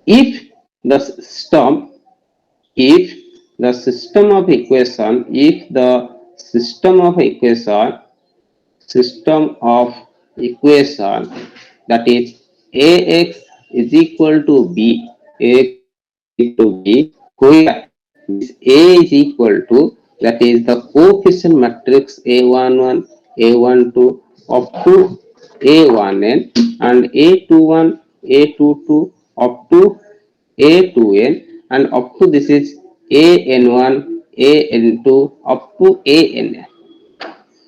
if the system if the system of equation system of equation, that is ax is equal to b, ax is equal to b, where this a is equal to, that is the coefficient matrix a11 a12 up to a1n and a21 a22 up to a2n and up to this is an1 an2 up to an.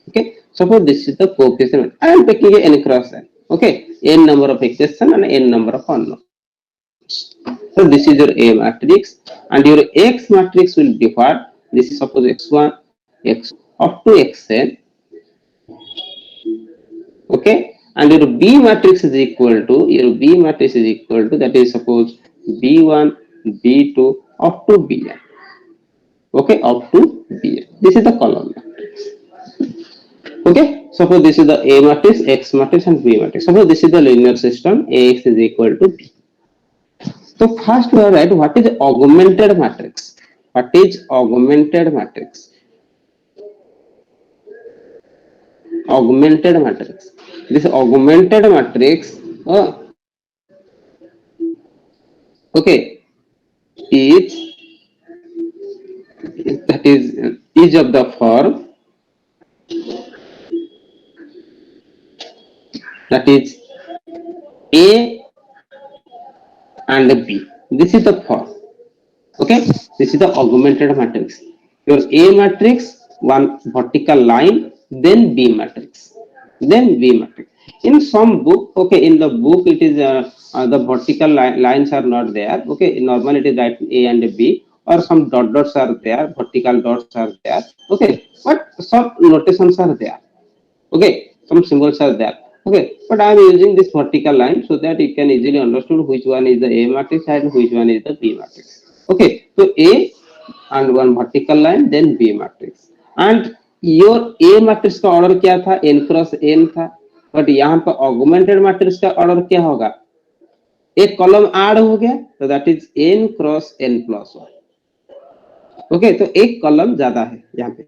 Okay, suppose this is the coefficient. I am taking a n cross n. Okay, n number of equation and n number of unknowns. So this is your A matrix, and your X matrix will differ. This is suppose x1, x2 up to xn. Okay, and your B matrix is equal to, that is suppose b1, b2 up to bn. Okay, up to bn. This is the column matrix. Okay, suppose this is the A matrix, X matrix, and B matrix. Suppose this is the linear system, Ax is equal to B. So first we are write what is augmented matrix. What is augmented matrix? Augmented matrix. This augmented matrix, okay, is that is of the form, that is A and B. This is the form. Okay, this is the augmented matrix. Your A matrix, one vertical line, then B matrix, then B matrix. In some book, okay, in the book it is the vertical lines are not there. Okay, normally it is right A and B, or some dots are there, vertical dots are there. Okay, but some notations are there. Okay, some symbols are there. Okay, but I am using this vertical line so that you can easily understand which one is the A matrix and which one is the B matrix. Okay, so A and one vertical line, then B matrix. And your A matrix का order क्या था? N cross N था. But यहाँ पर augmented matrix का order क्या होगा? एक कॉलम ऐड हो गया, तो that is N cross N plus 1. Okay, तो एक कॉलम ज्यादा है यहाँ पे.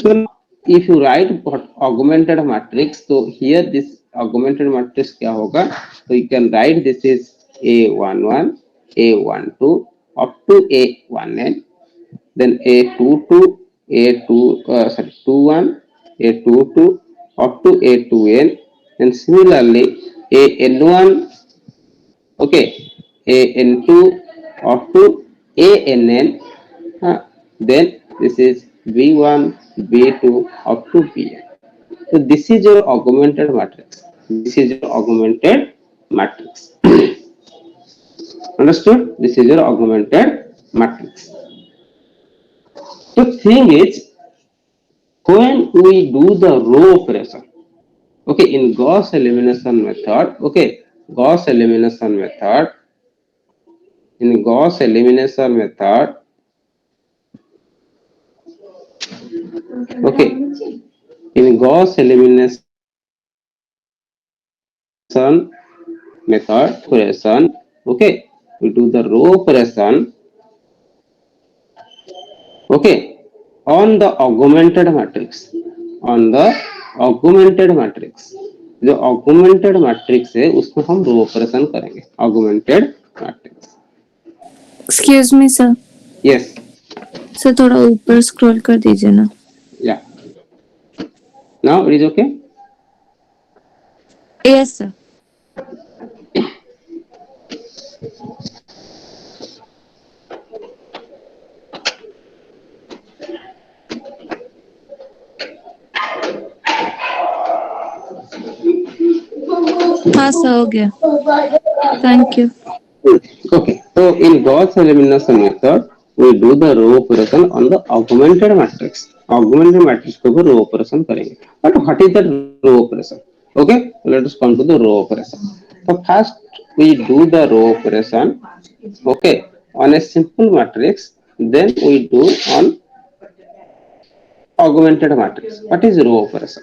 So if you write augmented matrix, so here this augmented matrix क्या होगा? So you can write this is A11, A12 up to A1n, then A22, A21, A22 up to A2n, and similarly AN1, okay, AN2 up to ANN, then this is B1, B2 up to Bn. So this is your augmented matrix. This is your augmented matrix. Understood? This is your augmented matrix. The thing is, when we do the row operation, okay, in Gauss elimination method, okay, Gauss elimination method, in Gauss elimination method, okay, in Gauss elimination method operation, okay, we do the row operation, okay, on the augmented matrix, on the augmented matrix. जो augmented matrix है उसमें हम row operation करेंगे. augmented matrix. Excuse me sir. Yes. Sir थोड़ा ऊपर scroll कर दीजिए ना. Yeah. Now it is okay. Yes sir. हाँ सर हो गया. Thank you. Okay. So in Gauss elimination method, we do the row operation on the augmented matrix. Augmented matrix को भी row operation करेंगे. But what is the row operation? Okay. Let us come to the row operation. So first we do the row operation. Okay. On a simple matrix, then we do on augmented matrix. What is row operation?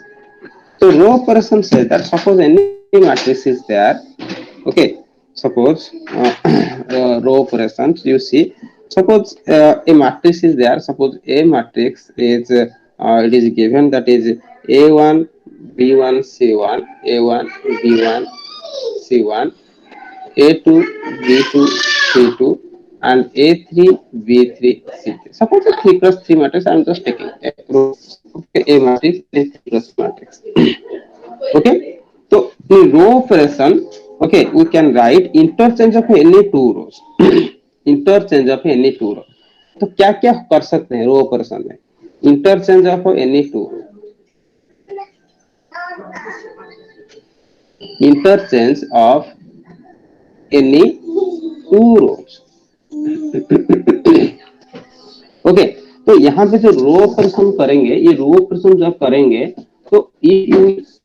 So row operation says that suppose any matrix is there. Okay. suppose row operations you see, suppose a matrix is there, suppose a matrix is it is given that is a1 b1 c1 a1 b1 c1 a2 b2 c2 and a3 b3 c3. Suppose a 3 plus 3 matrix, I am just taking a row, okay, a matrix is 3 plus matrix. Okay, so in row operation, okay, we can write interchange of any two rows. interchange of any two rows. तो क्या क्या कर सकते हैं row operation में? Interchange of any two, interchange of any two rows. Okay, तो यहाँ पे जो रो ऑपरेशन करेंगे, ये रो ऑपरेशन जब करेंगे तो if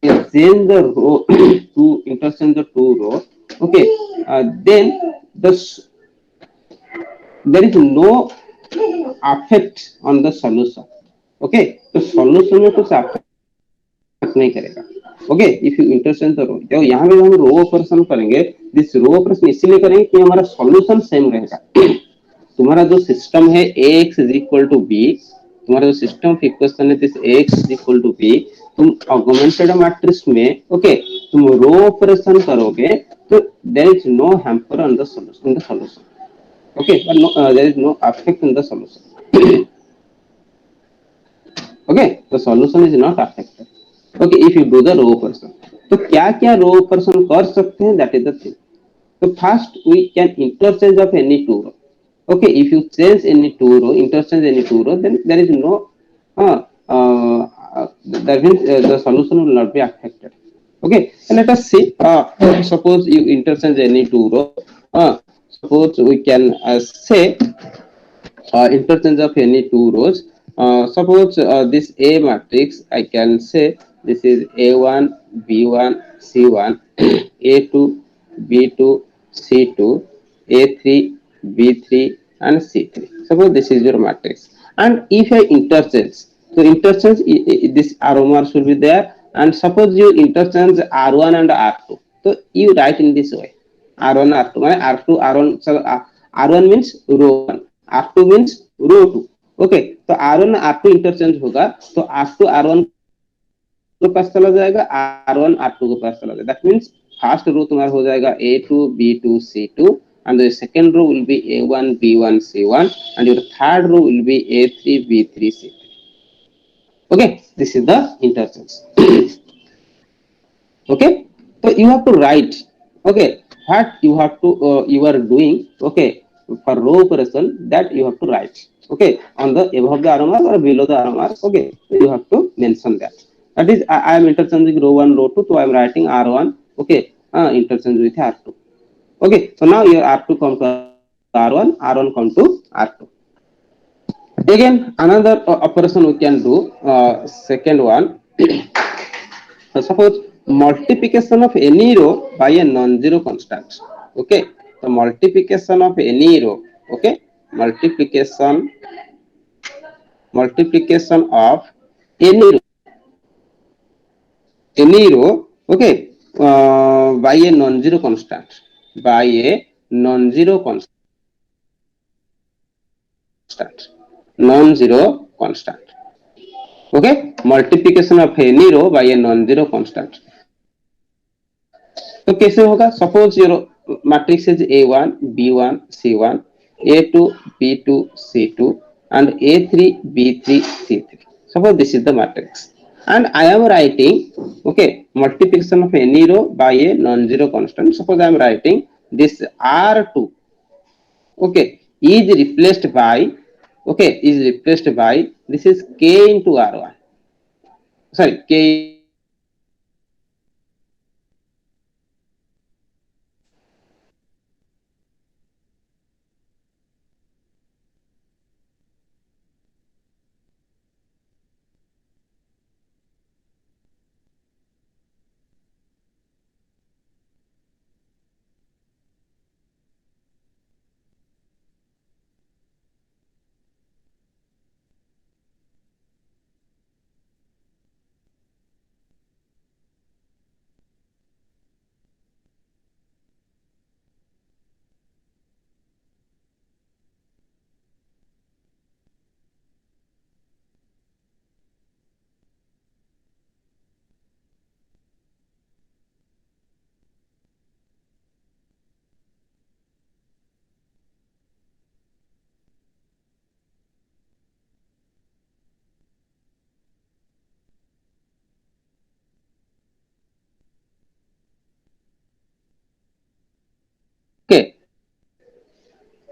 you change the row to interchange the two row, okay, then the there is no effect on the solution. Okay, तो solution में कुछ affect नहीं करेगा. ओके, if you interchange the row, तो यहाँ पे हम रो ऑपरेशन करेंगे, दिस रो ऑपरेशन इसीलिए करेंगे कि हमारा सॉल्यूशन सेम रहेगा. तुम्हारा जो सिस्टम है ax is equal to b, तुम्हारा जो सिस्टम ऑफ इक्वेशन है this ax is equal to b, तुम ऑगमेंटेड मैट्रिक्स में ओके तुम रो ऑपरेशन करोगे तो there is no hamper on the solution, in the solution. Okay, but no, there is no effect in the solution. Okay, the solution is not affected. Okay, if you do the row operation, तो क्या क्या row operation कर सकते हैं, that is the thing. तो first we can interchange of any two row. Okay, if you change any two row, interchange any two row, then there is no uh, that means the solution will not be affected. Okay, and let us see, suppose you interchange any two row, suppose we can say interchange of any two rows. Suppose this A matrix, I can say this is A1, B1, C1, A2, B2, C2, A3, B3, and C3. Suppose this is your matrix. And if I interchange, so interchange this aroma should be there. And suppose you interchange R1 and R2. So you write in this way. R1 R2 R2 R1, so R1 means row 1, R2 means row 2. Okay, तो R1 R2 interchange होगा तो R2 R1 के पास चला जाएगा, R1 R2 के पास चला जाएगा. That means first row तुम्हारा हो जाएगा A2 B2 C2 and the second row will be A1 B1 C1 and your third row will be A3 B3 C3. Okay, this is the interchange. Okay, so you have to write, okay, what you have to you are doing, okay, for row operation, that you have to write, okay, on the above the arrow mark or below the arrow mark. Okay, you have to mention that, that is I am interchanging row 1 row 2, so I am writing R1, okay, interchange with R2. Okay, so now your R2 come to R1, R1 come to R2. Again another operation we can do, second one. Suppose multiplication of any row by a non-zero constant. Okay, the multiplication of any row. Okay, multiplication of any row. Okay, by a non-zero constant. By a non-zero constant. Non-zero constant. Okay, multiplication of any row by a non-zero constant. तो कैसे होगा? Suppose your matrix is A1 B1 C1 A2 B2 C2 and A3 B3 C3. Suppose this is the matrix and I am writing, okay, multiplication of any row by a non-zero constant. Suppose I am writing this R2, okay, is replaced by, okay, is replaced by, this is K into R1, sorry, K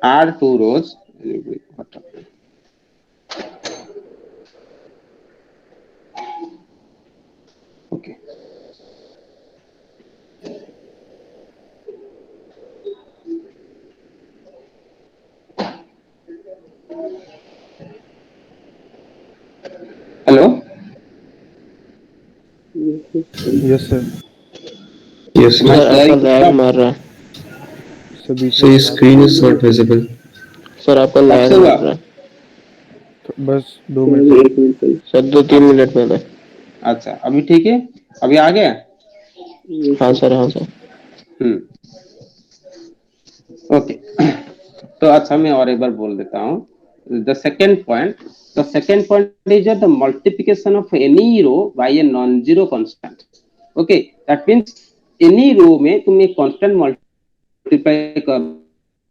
add two rows. Okay. Hello. Yes sir. Yes, My sir. Sir आपका sharing lag stop. मार रहा है। Sir बीच so में your कहा था screen is not visible. Sir आपका कब lag से हुआ? मार रहा है। तो बस 2 मिनट पहले। सर 2-3 मिनट पहले। अच्छा, अभी ठीक है? अभी आ गया? हाँ सर, हाँ सर। ओके। तो अच्छा, मैं और एक बार बोल देता हूँ। The second point is the multiplication of any row by a non zero constant. Okay, that means any row में तुम एक कांस्टेंट मल्टीप्लाई कर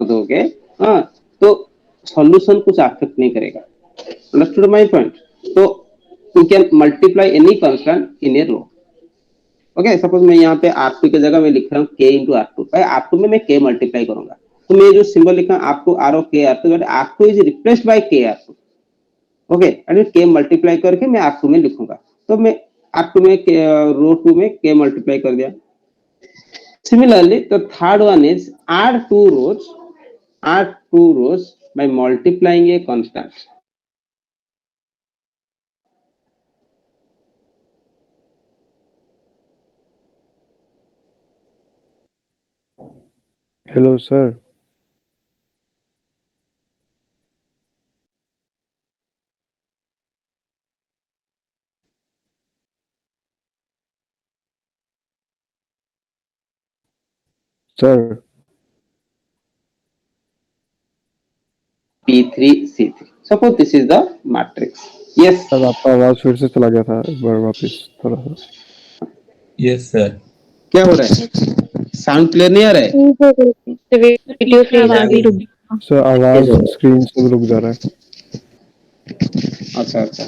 दोगे, हाँ, तो सॉल्यूशन कुछ अफेक्ट नहीं करेगा। Understood my point? तो you can multiply any constant in a row. Okay, suppose मैं यहाँ पे R2 की जगह मैं लिख रहा हूँ K इंटू R2। R2 में मैं K मल्टीप्लाई करूंगा, तो मैं जो सिंबल लिखा हूँ R2 R O K R2, but R2 is replaced by K R2। Okay, and K multiply करके मैं R2 में लिखूंगा, तो मैं R2 में रो 2 में K मल्टीप्लाई कर दिया। Similarly the third one is add two rows by multiplying a constant. Hello sir. Sir P3 C3. Suppose this is the matrix. Yes. Sir आपका आवाज फिर से चला गया था, एक बार वापस थोड़ा सा। Yes, sir. क्या हो रहा है? साउंड क्लियर नहीं आ रहा है? बीच में आवाज ही रुक गई। सर आवाज स्क्रीन से रुक जा रहा है। अच्छा अच्छा,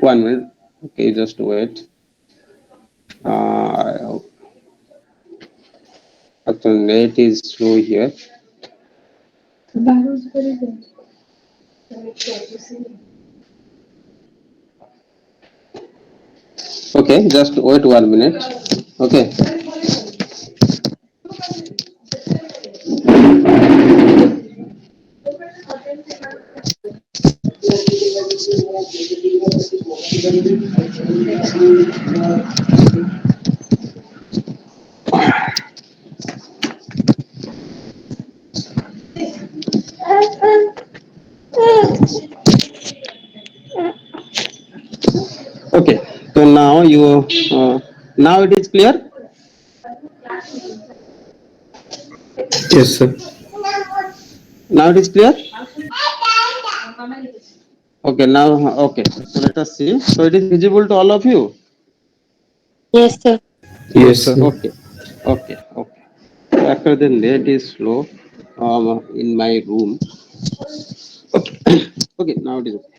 one minute. Okay, just wait. Actually, net is slow here. Okay, just wait 1 minute. Okay. Okay, so now now it is clear. Yes, sir. Now it is clear. Okay, now okay. So let us see. So it is visible to all of you. Yes, sir. Yes Yes, sir. sir. Okay. So after the net is slow in my room. Okay, okay. Now it is okay.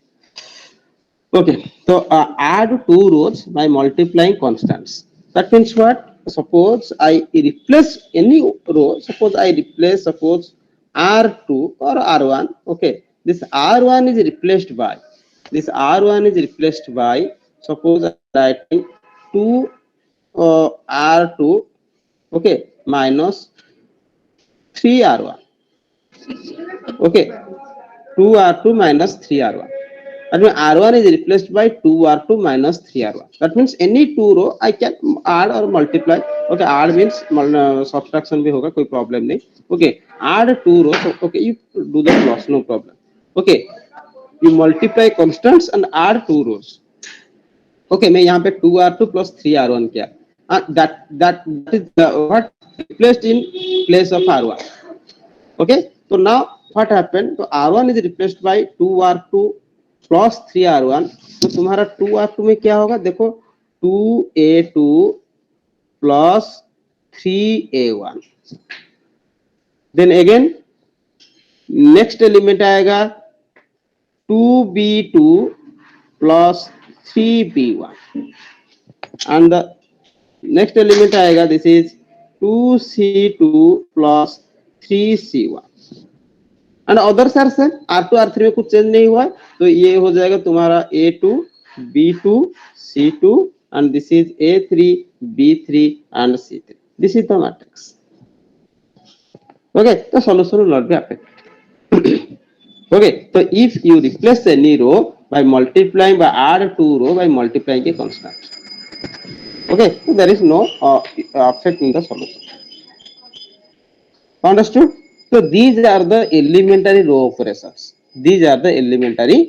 Okay, so add two rows by multiplying constants. That means what? Suppose I replace any row. Suppose R2 or R1. Okay, this R1 is replaced by suppose I writing 2 R2, okay, minus 3 R1. Okay, 2 R2 minus 3 R1. That means R1 is replaced by 2 R2 minus 3 R1. That means any two row I can add or multiply. Okay, add means subtraction भी होगा, कोई problem नहीं. Okay, add two rows. Okay, you do the plus, no problem. Okay, you multiply constants and add two rows. Okay, मैं यहाँ पे 2R2 plus 3R1 किया. That is what replaced in place of R1. Okay, so now what happened? So R1 is replaced by 2R2 plus 3R1. तो तुम्हारा 2R2 में क्या होगा? देखो 2A2 plus 3A1. Then again next element आएगा 2B2 plus 3B1. And the next element आएगा, this is 2C2 plus 3C1 and others are same R2 R3 में कुछ चेंज नहीं हुआ है तो ये हो जाएगा तुम्हारा A2 B2 C2 and this is A3 B3 and C3 this is the matrix okay तो solution will not be affected okay so if you replace any row by multiplying by add two row by multiplying a constant okay so there is no effect in the solution understood so these are the elementary row operations these are the elementary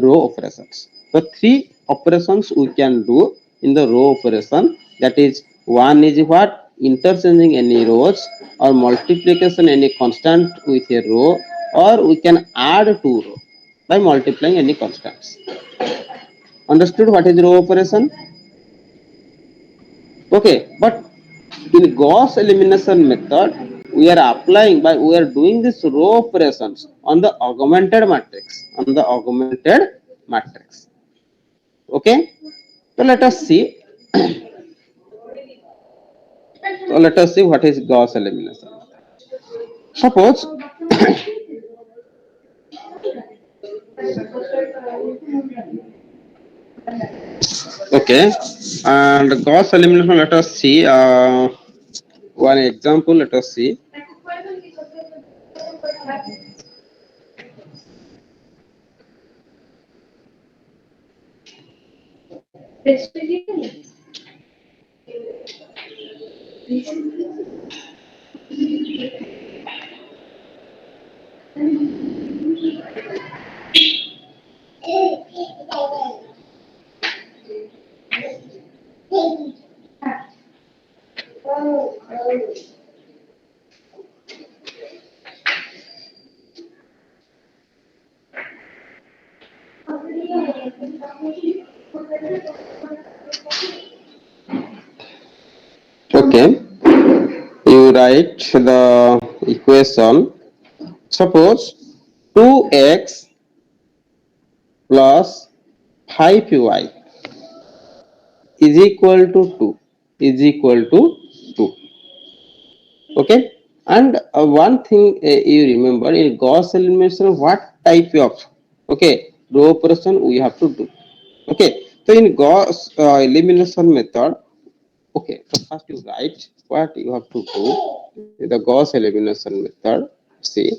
row operations so three operations we can do in the row operation that is one is what interchanging any rows or multiplication any constant with a row or we can add two row by multiplying any constants understood what is row operation okay but in Gauss elimination method we are applying by we are doing this row operations on the augmented matrix okay so let us see so let us see what is Gauss elimination suppose okay and Gauss elimination let us see one example let us see okay you write the equation suppose 2x plus 5y is equal to 2 is equal to 2 okay and one thing you remember in Gauss elimination what type of okay row operation we have to do okay so in Gauss elimination method okay so first you write what you have to do in the Gauss elimination method see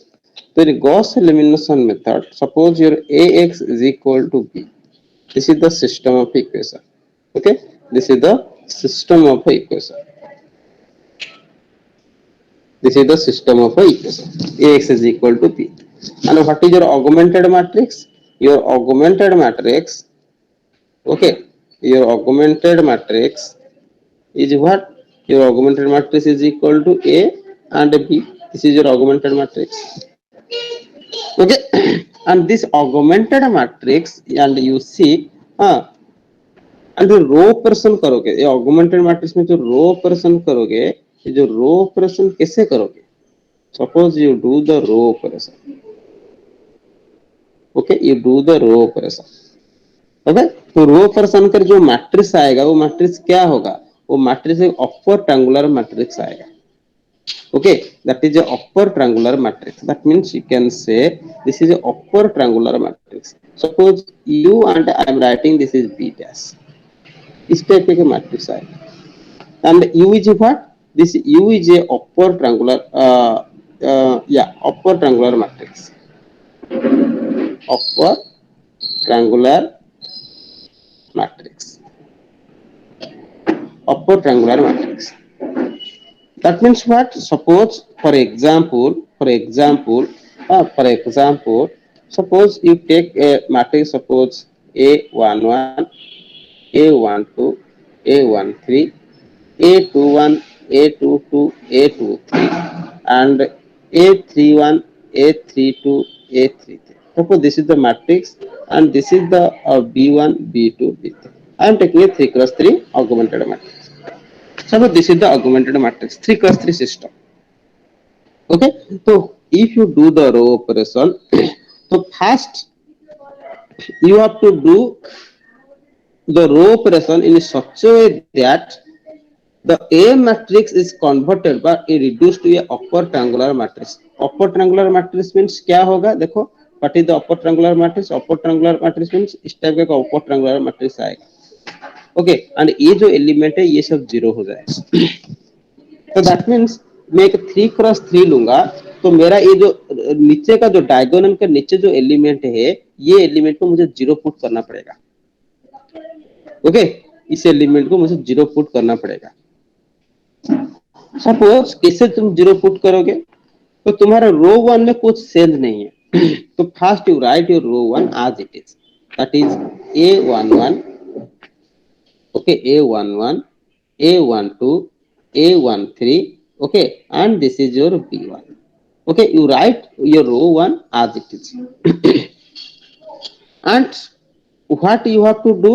so in Gauss elimination method suppose your ax is equal to b this is the system of equation okay this is the system of equation this is the system of equation ax is equal to b and what is your augmented matrix your augmented matrix okay your augmented matrix is what your augmented matrix is equal to a and b this is your augmented matrix okay and this augmented matrix and you see and जो row operation करोगे ये augmented matrix में जो row operation करोगे ये जो row operation कैसे करोगे suppose you do the row operation okay you do the row operation okay तो रो ऑपरेशन कर जो मैट्रिक्स आएगा वो मैट्रिक्स क्या होगा वो मैट्रिक्स एक अपर ट्रायंगुलर मैट्रिक्स आएगा okay that is a upper triangular matrix that means you can say this is a upper triangular matrix suppose u and I am writing this is b dash इस type के matrix आएगा and u is what this u is a upper triangular upper triangular matrix upper triangular matrix upper triangular matrix that means what suppose for example suppose you take a matrix suppose a11 a12 a13 a21 a22 a23 and a31 a32 a33 suppose this is the matrix and this is the b1 b2 b3 I am taking a 3 cross 3 augmented matrix suppose this is the augmented matrix 3 cross 3 system okay so if you do the row operation so first you have to do the row operation in such a way that the A matrix is converted by a reduced to a upper triangular matrix. Upper triangular matrix means क्या होगा देखो, what is the upper triangular matrix? Upper triangular matrix means इस type का upper triangular matrix आएगा. Okay, and ये जो element है ये सब जीरो हो जाएगा. तो दैट मीन्स मैं एक 3x3 लूंगा, तो मेरा ये जो नीचे का जो डायगोनल के नीचे जो एलिमेंट है ये एलिमेंट को मुझे जीरो पुट करना पड़ेगा. ओके, इस एलिमेंट को मुझे जीरो पुट करना पड़ेगा. सपोज कैसे तुम जीरो पुट करोगे, तो तुम्हारा रो 1 में कुछ चेंज नहीं है. तो first you write your row 1 as it is, that is A11, okay, A11, A12, A13, okay, and this is your B1. Okay, you write your row 1 as it is. And what you have to do,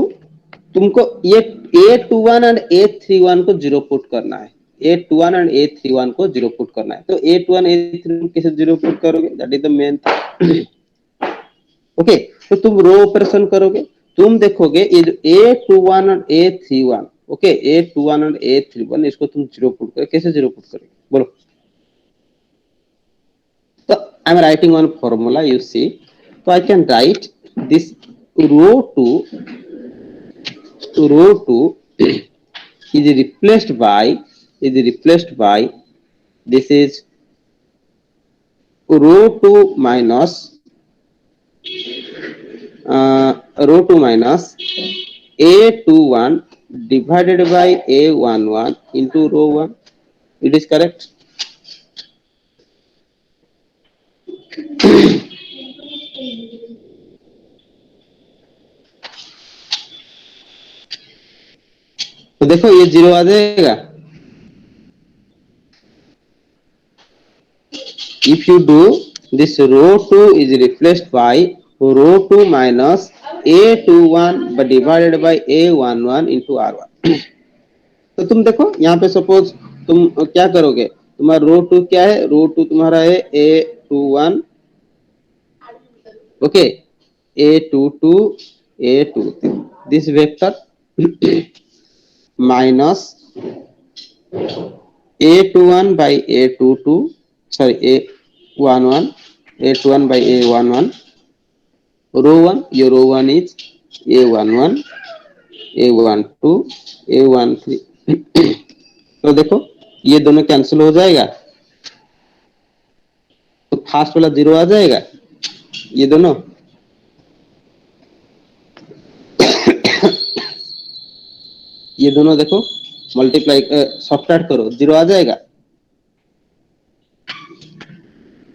तुमको ये A21 and A31 को zero put करना है. A21 and A31 को zero put करना है. तो A21 A31 कैसे जीरो पुट करोगे, that is the main thing. Okay, तो तुम रो ऑपरेशन करोगे, तुम देखोगे ये जो A21 और A31, ओके, A21 और A31 इसको तुम जीरो पुट करोगे. कैसे जीरो पुट करोगे बोलो. So I am writing one formula, you see. So I can write this row 2 is replaced by this is row 2 minus A21 divided by A11 into row 1. It is correct. तो देखो ये zero आ जाएगा. If you do this, row 2 is replaced by row 2 minus A21 but divided by A11 into R1. तो तुम देखो यहाँ पे सपोज तुम क्या करोगे, तुम्हारा रो 2 क्या है, रो 2 तुम्हारा है A21, okay, A22, A23, this vector minus A21 by A22, sorry, A11, A21 by A11, row 1, your row 1 is A11, A12, A13. तो देखो ये दोनों कैंसिल हो जाएगा, तो फर्स्ट वाला जीरो आ जाएगा, ये दोनों. ये दोनों देखो मल्टीप्लाई सब्ट्रैक्ट करो, जीरो आ जाएगा.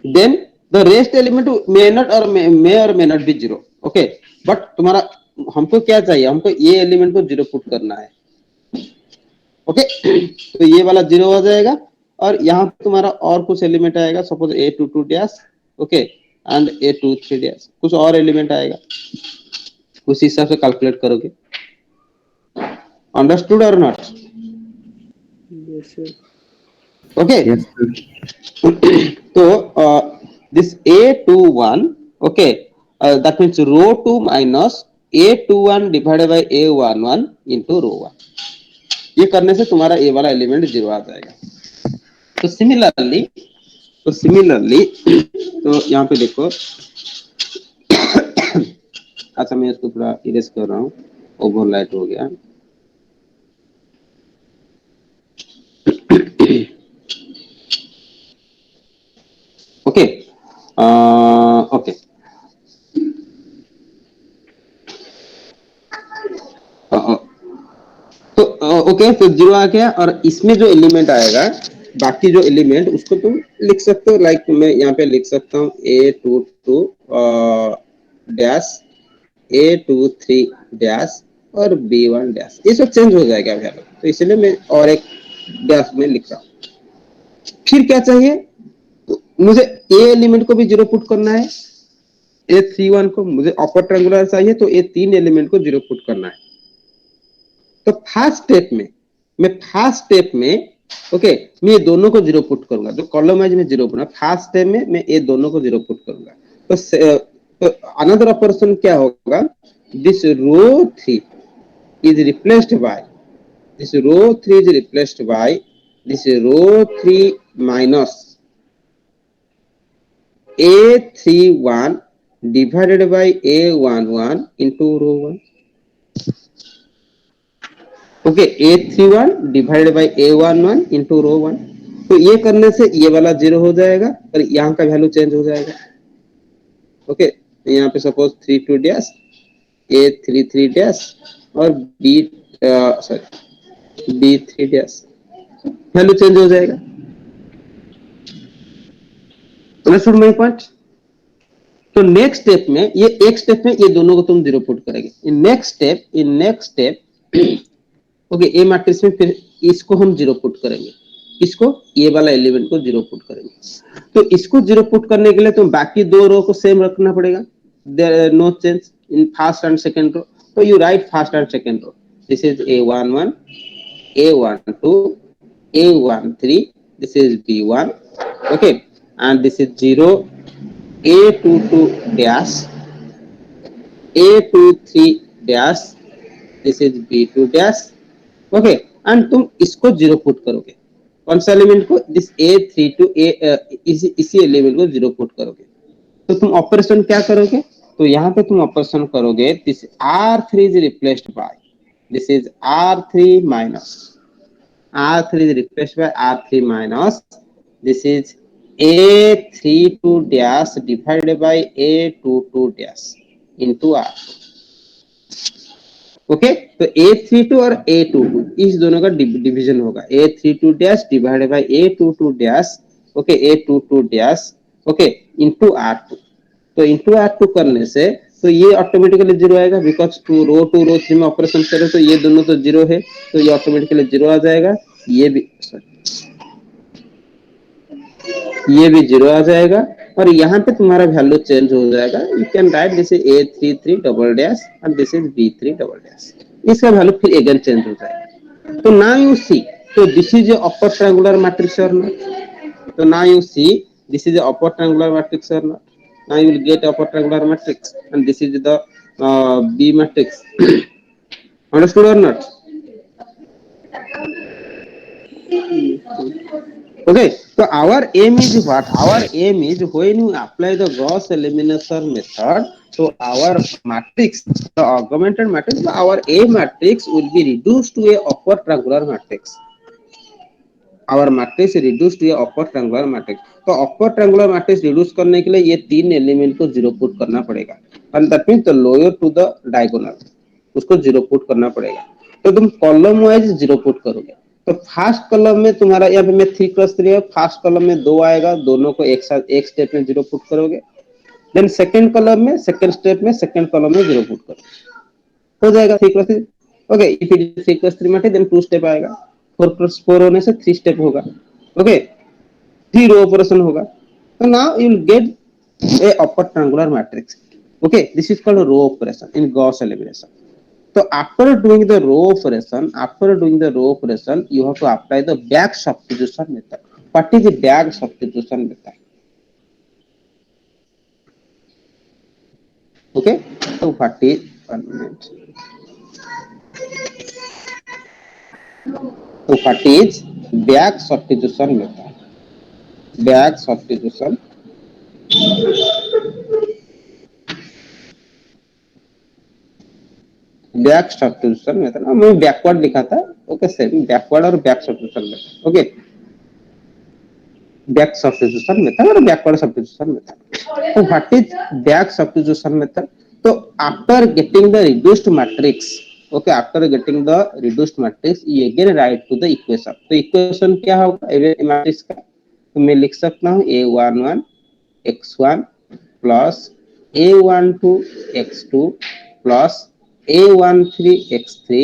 Then the rest element may not be zero. Okay, but तुम्हारा हमको क्या चाहिए, हमको ये एलिमेंट को जीरो पुट करना है. ओके, तो ये वाला जीरो आ जाएगा और यहाँ तुम्हारा और कुछ एलिमेंट आएगा, suppose A22 dash, okay, and A23 dash, कुछ और एलिमेंट आएगा, उस हिसाब से कैलकुलेट करोगे. Understood or not? Yes, sir. Okay. Yes, sir. So this A21, okay, that means row 2 minus A21 divided by A11 into row 1. ये करने से तुम्हारा ये वाला एलिमेंट जीरो आ जाएगा. तो सिमिलरली तो यहाँ पे देखो, अच्छा मैं इसको थोड़ा इरेज कर रहा हूँ, ओवरलाइट हो गया. ओके, ओके, तो ओके, तो जीरो आ गया और इसमें जो एलिमेंट आएगा, बाकी जो एलिमेंट उसको तुम लिख सकते हो, लाइक मैं यहाँ पे लिख सकता हूँ A22 डैश, A23 डैश और B1 डैश. ये सब चेंज हो जाएगा वैल्यू, तो इसलिए मैं और एक डैश में लिख रहा हूँ. फिर क्या चाहिए, तो मुझे ए एलिमेंट को भी जीरो पुट करना है, A31 को मुझे अपर ट्रायंगुलर चाहिए, तो ये तीन एलिमेंट को जीरो पुट करना है. तो फर्स्ट स्टेप में ओके, मैं ये दोनों को जीरो पुट करूंगा, जो कॉलम वाइज में जीरो पुट, फर्स्ट स्टेप में मैं ये दोनों को जीरो पुट करूंगा. तो अनदर ऑपरेशन क्या होगा, this row 3 is replaced by this row 3 is replaced by this row 3 minus A31 divided by A11 into row 1. Okay A31 divided by A11 into rho 1. तो ये करने से ये वाला 0 हो जाएगा और यहाँ का वैल्यू चेंज हो जाएगा. ओके यहाँ पे सपोज 32 डैश A33 डैश और B3 डैश वैल्यू चेंज हो जाएगा. Understood my point. तो नेक्स्ट स्टेप में ये एक स्टेप में ये दोनों को तुम 0 पुट करेंगे. In next step okay A matrix में फिर इसको हम 0 पुट करेंगे. इसको ये वाला एलिमेंट को 0 पुट करेंगे. तो इसको 0 पुट करने के लिए तो बाकी दो रो को सेम रखना पड़ेगा. There no change in first and second row. तो you write first and second row. This is A11 A12 A13 this is B1 okay and this is 0 A22 dash A23 dash this is B2 dash okay and तुम इसको 0 put करोगे. कौन सा element को? This A32 इसी element को 0 put करोगे. तो तुम ऑपरेशन क्या करोगे? तो यहाँ पे तुम ऑपरेशन करोगे this R3 is replaced by this is R3 minus R3 is replaced by R3 minus this is A32 dash divided by A22 dash into R. Okay तो A32 और A22 इस दोनों का डिवीजन होगा. A32 dash divided by A22 dash okay A22 dash okay into R2. तो into R2 करने से तो ये ऑटोमेटिकली 0 आएगा बिकॉज़ रो 3 में ऑपरेशन करें तो ये दोनों तो 0 है तो ये ऑटोमेटिकली 0 आ जाएगा. ये भी 0 आ जाएगा और यहाँ पे तुम्हारा वैल्यू चेंज हो जाएगा. You can write this is A33 double dash and this is B3 double dash. इसका वैल्यू फिर अगेन चेंज हो जाएगा. तो नाउ यू सी तो this is upper triangular matrix or not. तो now you see this is upper triangular matrix or not. Now you will get upper triangular matrix and this is the B matrix. Understood or not? Okay, so our aim is what? Our aim is when you apply the Gauss elimination method, so our matrix, the augmented matrix, our A matrix will be reduced to a upper triangular matrix. Our matrix is reduced to a upper triangular matrix. तो upper triangular matrix reduce करने के लिए ये 3 element को 0 put करना पड़ेगा. And that means the lower to the diagonal उसको 0 put करना पड़ेगा. तो तुम कॉलम वाइज 0 पुट करोगे. तो फर्स्ट कॉलम में तुम्हारा यहाँ पे मैं 3+3 है. फर्स्ट कॉलम में 2 आएगा. दोनों को एक साथ एक स्टेप में 0 पुट करोगे. देन सेकंड कॉलम में सेकंड स्टेप में सेकंड कॉलम में 0 पुट करोगे. हो जाएगा 3+3. Okay if it is 3+3 matrix then 2 step आएगा. 4+4 होने से 3 स्टेप होगा. ओके 3 रो ऑपरेशन होगा. तो now you will get a upper triangular matrix. Okay this is called row operation in Gauss elimination. So after doing the row operation, you have to apply the back substitution method. What is the back substitution method? Okay, so what is 1 minute? So what is back substitution method? Back substitution. Back substitution method. मैं backward लिखा था. Okay same backward or back substitution method. Okay back substitution method or backward substitution method. तो what is back substitution method? तो after getting the reduced matrix okay after getting the reduced matrix you again write to the equation. तो equation क्या होगा matrix का? तो मैं लिख सकता हूँ A11 x1 plus A12 x2 plus A13 x3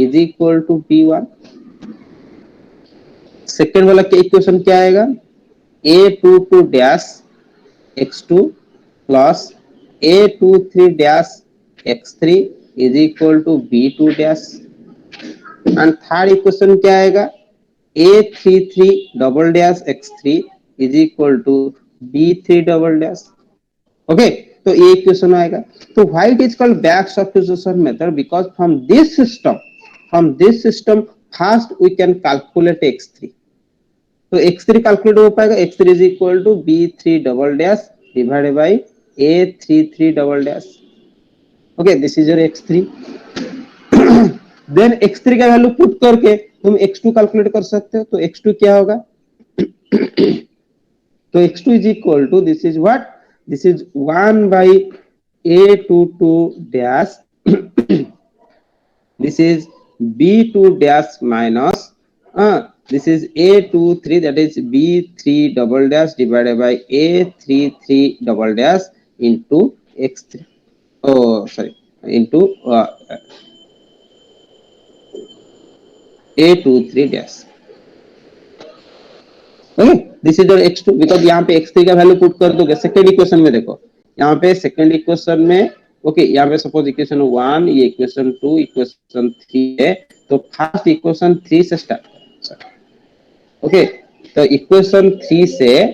is equal to B1. Second वाला क्या इक्वेशन क्या आएगा? A22 dash x2 plus A23 dash x3 is equal to B2 dash. And third equation क्या आएगा? A33 double dash x3 is equal to B3 double dash. Okay तो ये equation आएगा. तो why it is called back substitution method? Because from this system first we can calculate x3. तो x3 calculate हो पाएगा, x3 is equal to b3 double dash divided by a33 double dash. Okay, this is your x3. देन x3 का value put करके तुम x2 calculate कर सकते हो. तो x2 क्या होगा? तो x2 is equal to, this is what? This is 1 by a22 dash. This is b2 dash minus this is a23, that is b3 double dash divided by a33 double dash into x3. Oh, sorry, into a23 dash. Okay, this is your x2. Because यहाँ पे x3 का value put कर दोगे second equation में. देखो यहाँ पे second equation में, ओके, यहाँ पे सपोज इक्वेशन 1, ये इक्वेशन 2, इक्वेशन 3 है. तो फर्स्ट इक्वेशन 3 से स्टार्ट. ओके, तो इक्वेशन 3 से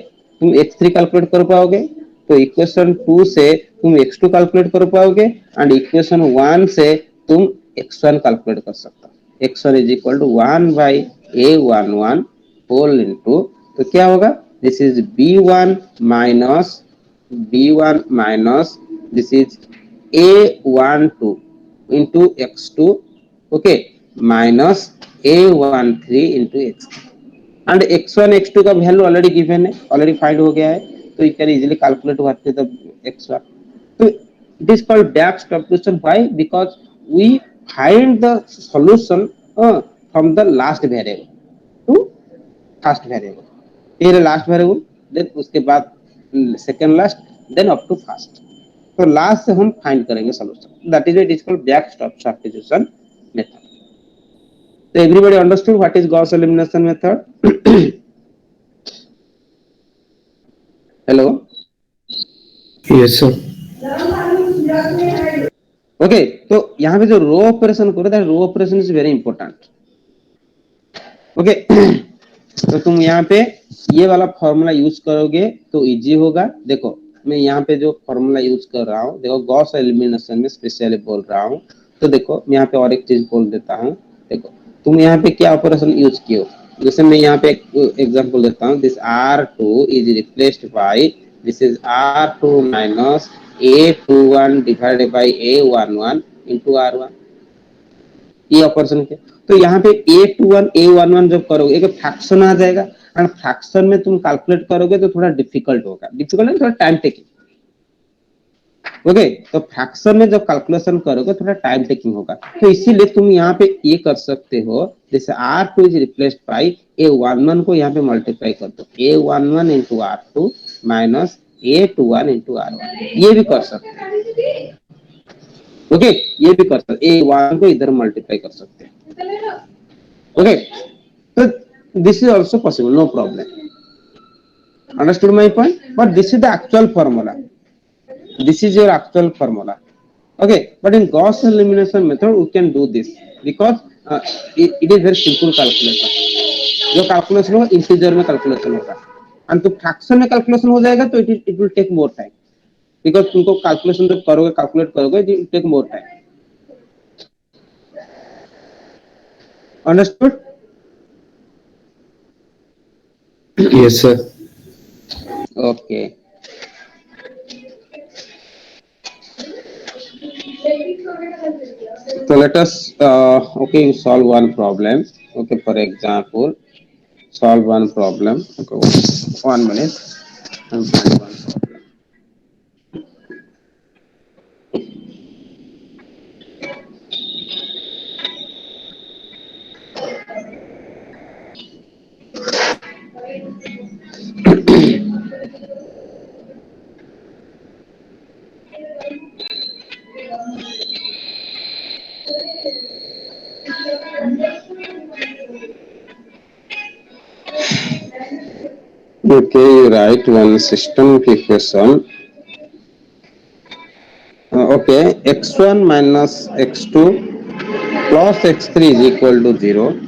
तुम x3 कैलकुलेट कर पाओगे. तो इक्वेशन 2 से तुम x2 कैलकुलेट कर पाओगे एंड इक्वेशन 1 से तुम x1 कैलकुलेट कर सकते हो. x1 is equal to 1 by a11 whole into, तो क्या होगा? This is b1 minus this is a12 into x2, okay, minus a13 into x3. And x1 x2 का वैल्यू ऑलरेडी गिवन है, ऑलरेडी फाइंड हो गया है. तो you can easily calculate what is the x1. तो it is called dash solution. Why? Because we find the solution from the last variable to first variable. ये last variable, then उसके बाद second last, then up to first. तो last से हम find करेंगे solution. That is it is called back substitution method. So everybody understood what is Gauss elimination method? Hello. Yes, sir. Okay, तो यहाँ पे जो रो ऑपरेशन करो, that row operation is very important. Okay, तो तुम यहाँ पे ये वाला फॉर्मूला यूज करोगे तो इजी होगा. देखो मैं यहाँ पे जो फॉर्मूला यूज कर रहा हूँ, देखो गॉस एलिमिनेशन में स्पेशली बोल रहा हूँ. तो देखो मैं यहाँ पे और एक चीज बोल देता हूँ. देखो तुम यहाँ पे क्या ऑपरेशन यूज किए हो. जैसे मैं यहाँ पे एग्जांपल देता हूँ. This R2 is replaced by, this is R2 minus A21 divided by A11 into R1. ये ऑपरेशन क्या? तो यहाँ पे A21 A11 जब करोगे एक फ्रैक्शन आ जाएगा एंड फ्रैक्शन में तुम कैलकुलेट करोगे तो थोड़ा डिफिकल्ट होगा. डिफिकल्ट है, थोड़ा टाइम टेकिंग. ओके, तो फ्रैक्शन में जब कैलकुलेशन करोगे थोड़ा टाइम टेकिंग होगा. तो इसीलिए तुम यहाँ पे ये कर सकते हो, जैसे R2 is replaced by A11 को यहाँ पे मल्टीप्लाई कर दो, A11 into R2 minus A21 into R1. ये भी कर सकते हैं. ओके, ये भी कर सकते हैं. A1 को इधर मल्टीप्लाई कर सकते हैं. ओके, तो this is also possible, no problem. Understood my point? But this is the actual formula. This is your actual formula. Okay, but in Gauss elimination method we can do this because it is very simple calculation. जो calculation होगा integer में calculation होगा and तो fraction में calculation हो जाएगा तो it will take more time because तुमको calculation जब करोगे calculate करोगे it will take more time. Understood? Yes, sir. Okay. So let us okay, you solve one problem. Okay, for example, solve one problem. Okay, 1 minute. And find one problem. Okay, you write one system equation. Okay, x1 minus x2 plus x3 is equal to 0.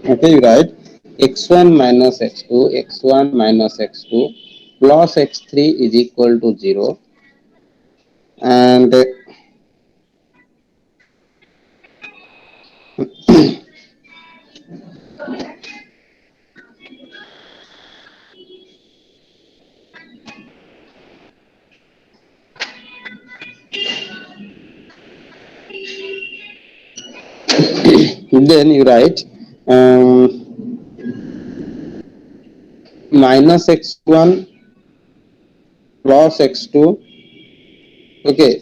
Okay, you write x1 minus x2, x1 minus x2 plus x3 is equal to 0. And then you write minus x1 plus x2, okay,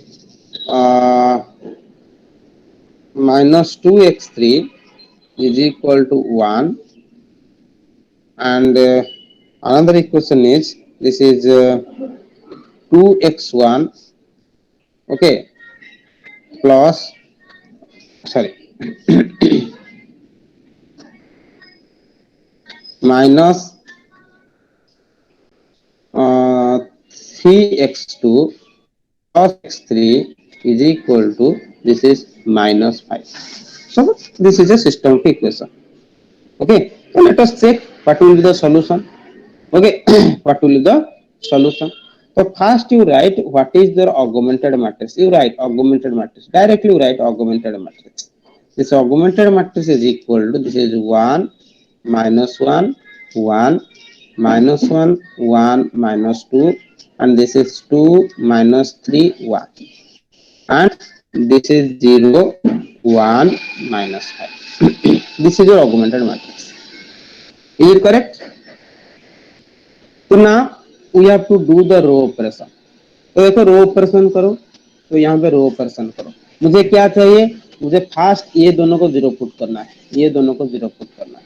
minus 2x3 is equal to 1, and another equation is this is 2x1, okay, plus, sorry, minus 3x2 plus x3 is equal to, this is minus 5. So this is a system of equation. Okay, so let us check what will be the solution. Okay, what will be the solution? So first you write what is the augmented matrix. You write augmented matrix. Directly you write augmented matrix. This augmented matrix is equal to, this is 1 minus 1 1 minus 1 1 minus 2, and this is 2 minus 3 1, and this is 0 1 minus 5. This is your augmented matrix. Is it correct? So now we have to do the row operation. तो देखो रो operation करो, तो यहाँ पे रो operation करो. मुझे क्या चाहिए? मुझे फास्ट ये दोनों को जीरो पुट करना है, ये दोनों को जीरो पुट करना है.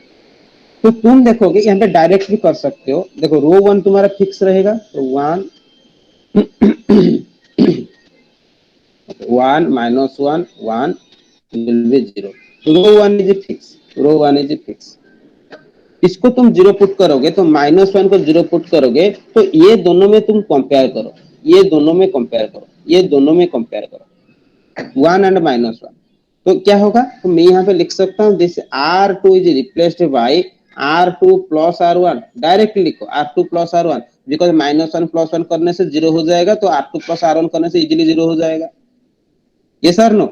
तो तुम देखोगे यहाँ पे डायरेक्ट भी कर सकते हो. देखो रो 1 तुम्हारा फिक्स रहेगा, तो 1 1 minus 1 1 will be 0. Row 1 is fix, row 1 is fix. इसको तुम जीरो पुट करोगे तो माइनस 1 को जीरो पुट करोगे, तो ये दोनों में तुम कंपेयर करो, ये दोनों में कंपेयर करो, ये दोनों में कंपेयर करो, 1 एंड माइनस 1. तो क्या होगा? तो मैं यहाँ पे लिख सकता हूँ this R2 is replaced by R2 plus R1. Directly लिखो R2 plus R1, because minus 1 plus 1 करने से जीरो हो जाएगा, तो R2 प्लस R1 करने से इजीली जीरो हो जाएगा. यस और नो?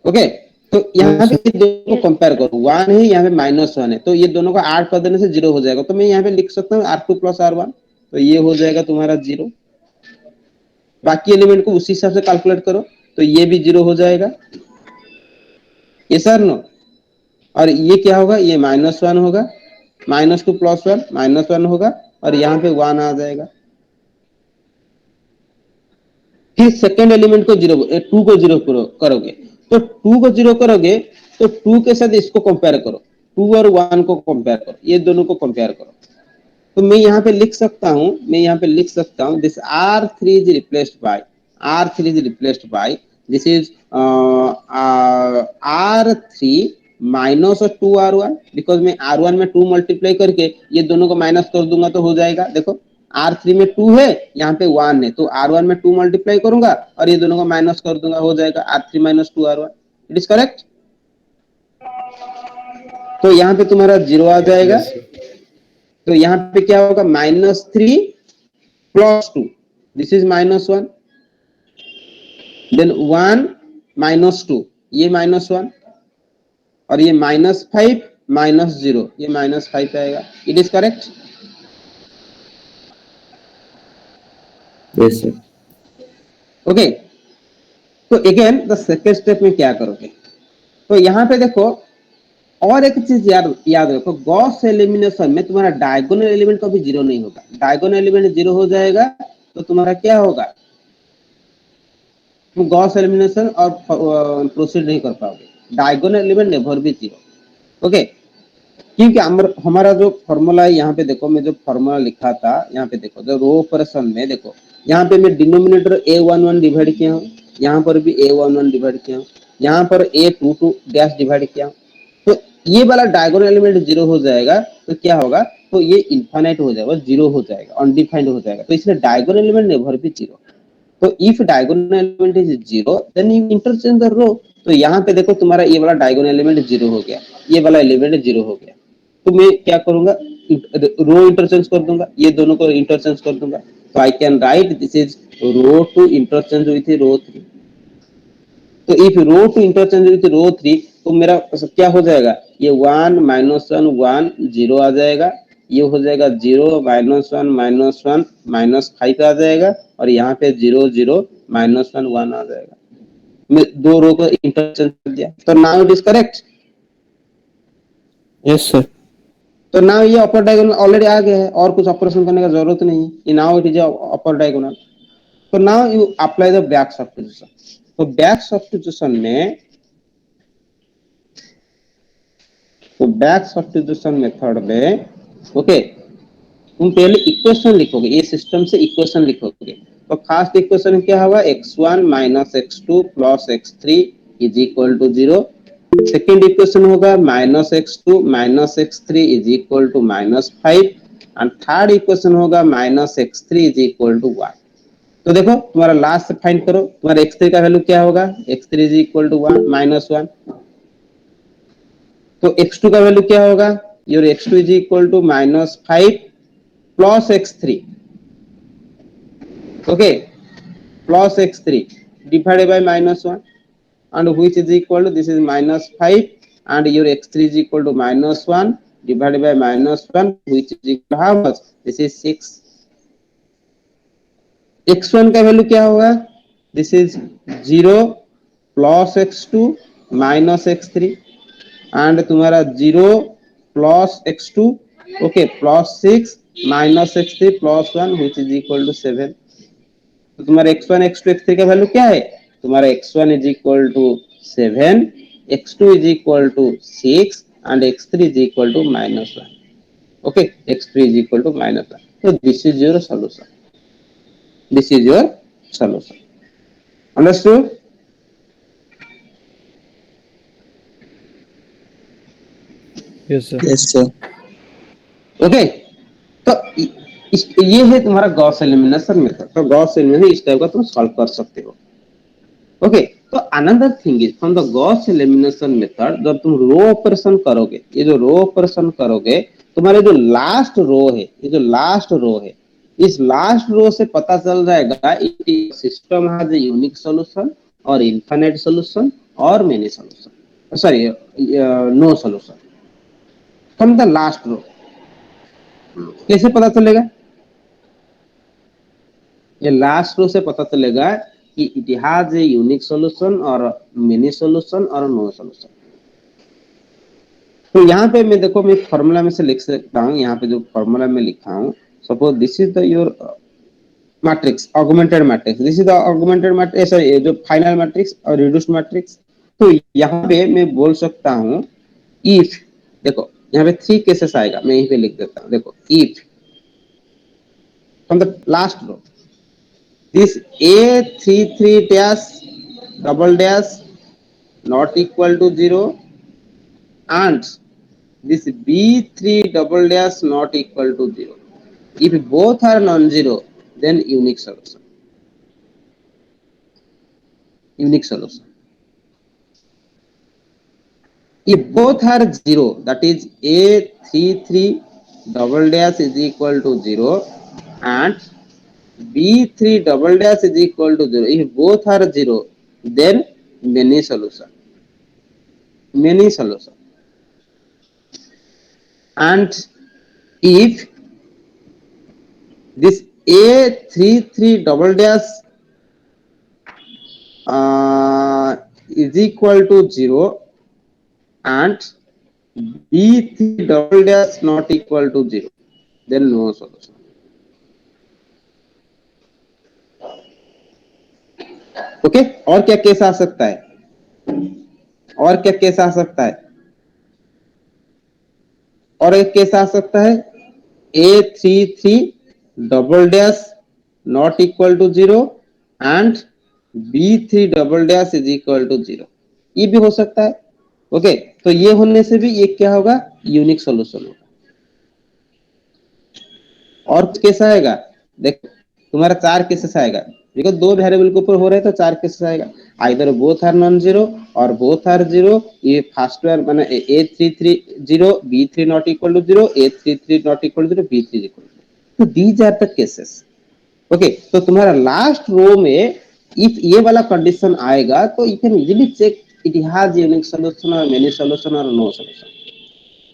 ओके, तो यहाँ पे दोनों को कंपेयर करो, 1 है यहाँ पे माइनस 1 है, तो ये दोनों को ऐड कर देने से जीरो हो जाएगा. तो मैं यहाँ पे लिख सकता हूँ R2 प्लस R1, तो ये हो जाएगा तुम्हारा जीरो. बाकी एलिमेंट को उसी हिसाब से कैलकुलेट करो, तो ये भी जीरो हो जाएगा. ये सर नो? और ये क्या होगा? ये माइनस 1 होगा, माइनस 2 प्लस 1 माइनस 1 होगा, और यहाँ पे 1 आ जाएगा. फिर सेकेंड एलिमेंट को जीरो, 2 को जीरो करोगे, तो 2 को जीरो करोगे तो 2 के साथ इसको कंपेयर करो, 2 और 1 को कंपेयर करो, ये दोनों को कंपेयर करो. तो मैं यहाँ पे लिख सकता हूँ, मैं यहाँ पे लिख सकता हूँ this R3 is replaced by, R3 is replaced by, this is R3 minus 2 R1, because मैं R1 में 2 मल्टीप्लाई करके ये दोनों को माइनस कर दूंगा तो हो जाएगा. देखो R3 में 2 है, यहाँ पे 1 है, तो R1 में 2 मल्टीप्लाई करूंगा और ये दोनों को माइनस कर दूंगा, हो जाएगा R3 minus 2 R1. It is correct? तो यहाँ पे तुम्हारा जीरो आ जाएगा. तो यहाँ पे क्या होगा? Minus 3 plus 2, this is minus 1, then 1 minus 2, ये माइनस 1, और ये माइनस 5 माइनस 0, ये माइनस 5 आएगा. It is correct? Yes, sir. Okay, तो अगेन द सेकंड स्टेप में क्या करोगे? तो यहाँ पे देखो और एक चीज याद रखो, गॉस एलिमिनेशन में तुम्हारा डायगोनल एलिमेंट कभी जीरो नहीं होगा. डायगोनल एलिमेंट जीरो हो जाएगा तो तुम्हारा क्या होगा? तुम गॉस एलिमिनेशन और प्रोसीड नहीं कर पाओगे. डायगोनल एलिमेंट नेवर भी जीरो. ओके, क्योंकि हमारा जो फॉर्मूला है, यहाँ पे देखो मैं जो फॉर्मूला लिखा था, यहाँ पे देखो जो रो ऑपरेशन में देखो, यहाँ पे मैं डिनोमिनेटर A11 डिवाइड किया हूँ, यहाँ पर भी A11 डिवाइड किया हूँ, यहाँ पर A22 डैश डिवाइड किया हूँ. तो ये वाला डायगोनल एलिमेंट जीरो हो जाएगा, तो क्या होगा? तो ये इनफाइनाइट हो जाएगा, जीरो हो जाएगा, अनडिफाइंड हो जाएगा. तो इसलिए डायगोनल एलिमेंट नेवर भी जीरो. तो if diagonal element is zero then you interchange the row. तो यहाँ पे देखो तुम्हारा ये वाला डायगोनल एलिमेंट जीरो हो गया, ये वाला एलिमेंट जीरो हो गया. तो मैं क्या करूंगा? रो इंटरचेंज कर दूंगा, ये दोनों को इंटरचेंज कर दूंगा. तो I can write this is row 2 interchange with row 3. तो if row 2 interchange with row 3, तो मेरा क्या हो जाएगा? ये 1 माइनस 1 1 0 आ जाएगा, ये हो जाएगा 0 माइनस 1 माइनस 5 आ जाएगा, और यहाँ पे 0 0 माइनस 1 1 आ जाएगा. मैं दो रो को इंटरचेंज कर दिया, तो now it is correct. Yes, sir. तो नाउ ये अपर डायगोनल ऑलरेडी आ गया है, और कुछ ऑपरेशन करने का जरूरत नहीं है, now it is upper diagonal. तो now you apply the back substitution. तो बैक सब्स्टिट्यूशन में, तो बैक सब्स्टिट्यूशन मेथड में ओके, तुम पहले इक्वेशन लिखोगे, ये सिस्टम से इक्वेशन लिखोगे। तो फर्स्ट इक्वेशन क्या होगा, x1 minus x2 plus x3 is equal to 0। Second equation होगा minus x2 minus x3 is equal to -5 and third equation होगा minus x3 is equal to 1। तो देखो तुम्हारा लास्ट से फाइंड करो, तुम्हारा x3 का वैल्यू क्या होगा, x3 इज इक्वल टू 1 -1। तो x2 का वैल्यू क्या होगा, your x2 is equal to -5 plus x3, okay, plus x3 divided by -1 and which is equal to, this is -5 and your x3 is equal to -1 divided by -1 which is equal to how much, this is 6। x1 का value क्या होगा, this is 0 plus x2 minus x3 and तुम्हारा 0 plus x2 okay plus 6 minus x3 plus 1 which is equal to 7। तो तुम्हारा x1 x2 x3 का value क्या है, तुम्हारा x1 is equal to 7, x2 is equal to 6 and x3 is equal to -1, okay, x3 is equal to -1। so this is your solution, this is your solution, understood? Yes sir. Yes, sir. Okay, तो ये है तुम्हारा Gauss elimination method. तो Gauss elimination इस type का तुम solve कर सकते हो। ओके, तो another thing is from the Gauss elimination method, जब तुम रो ऑपरेशन करोगे, ये जो रो ऑपरेशन करोगे, तुम्हारे जो लास्ट रो है, ये जो लास्ट रो है, इस लास्ट रो से पता चल जाएगा system has a unique solution और इनफिनिट सॉल्यूशन और many solution, sorry no solution from the last row. कैसे पता चलेगा, ये लास्ट रो से पता चलेगा कि it has a unique solution और मेनी सॉल्यूशन और नो सॉल्यूशन। तो यहाँ पे मैं देखो, मैं फॉर्मूला में से लिख सकता हूँ, यहाँ पे जो फॉर्मूला में लिखा हूँ, suppose this is the your matrix, augmented matrix, this is the augmented matrix, sorry जो फाइनल मैट्रिक्स और रिड्यूस्ड मैट्रिक्स। तो यहाँ पे मैं बोल सकता हूँ इफ, देखो यहाँ पे 3 केसेस आएगा, मैं यहीं पे लिख देता हूँ, देखो if from the last row this a33 dash double dash not equal to 0 and this b3 double dash not equal to 0, if both are non-zero then unique solution, unique solution। if both are 0, that is a33 double dash is equal to 0 and b3 double dash is equal to 0, if both are 0 then many solution, many solution। and if this a33 double dash is equal to 0 and b3 double dash not equal to 0 then no solution। Okay, और क्या case आ सकता है, और क्या case आ सकता है, और एक केस आ सकता है a33 double dash not equal to 0 and b3 double dash is equal to 0, ये भी हो सकता है। ओके, तो ये होने से भी ये क्या होगा, यूनिक सॉल्यूशन होगा। और केस आएगा, देखो तुम्हारा 4 केसेस आएगा, देखो 2 वेरिएबल के ऊपर हो रहा है तो 4 केसेस आएगा, either both are non zero or both are zero. ये फर्स्ट वाला माने a33 0 b3 not equal to 0, a33 not equal to 0, b3 equal to, तो these are the cases. Okay, तो तुम्हारा लास्ट रो में इफ ये वाला कंडीशन आएगा तो you can easily check it has unique solution और मेनी सॉल्यूशन और no solution.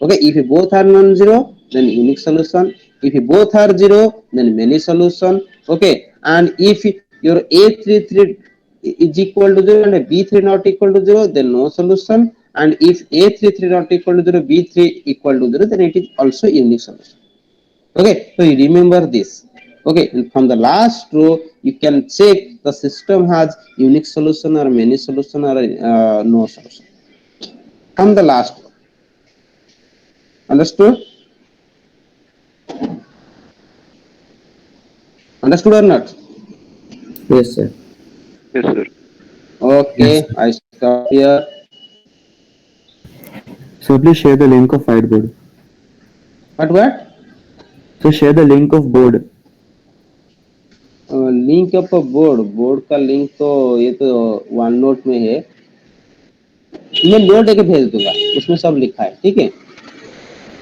Okay, if both are non-zero, then unique solution. If both are zero, then many solution. Okay, and if your A33 is equal to 0 and B3 not equal to 0, then no solution. And if A33 not equal to 0, B3 equal to 0, then it is also unique solution. Okay, so you remember this. Okay, and from the last row, you can check the system has unique solution or many solution or no solution. From the last row. Understood? Understood or not? Yes, sir. Yes, sir. Okay, I stop here. So please share the link of whiteboard. What? So share the link of board. Link of board का link तो ये तो one note में है, मैं note एक भेज दूंगा, उसमें सब लिखा है, ठीक है?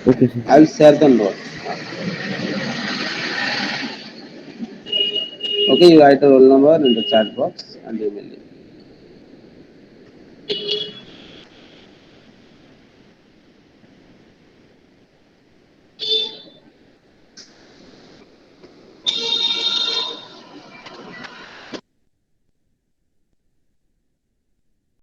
Okay, sir. I will share the note. Okay, you write a roll number in the chat box and you will leave.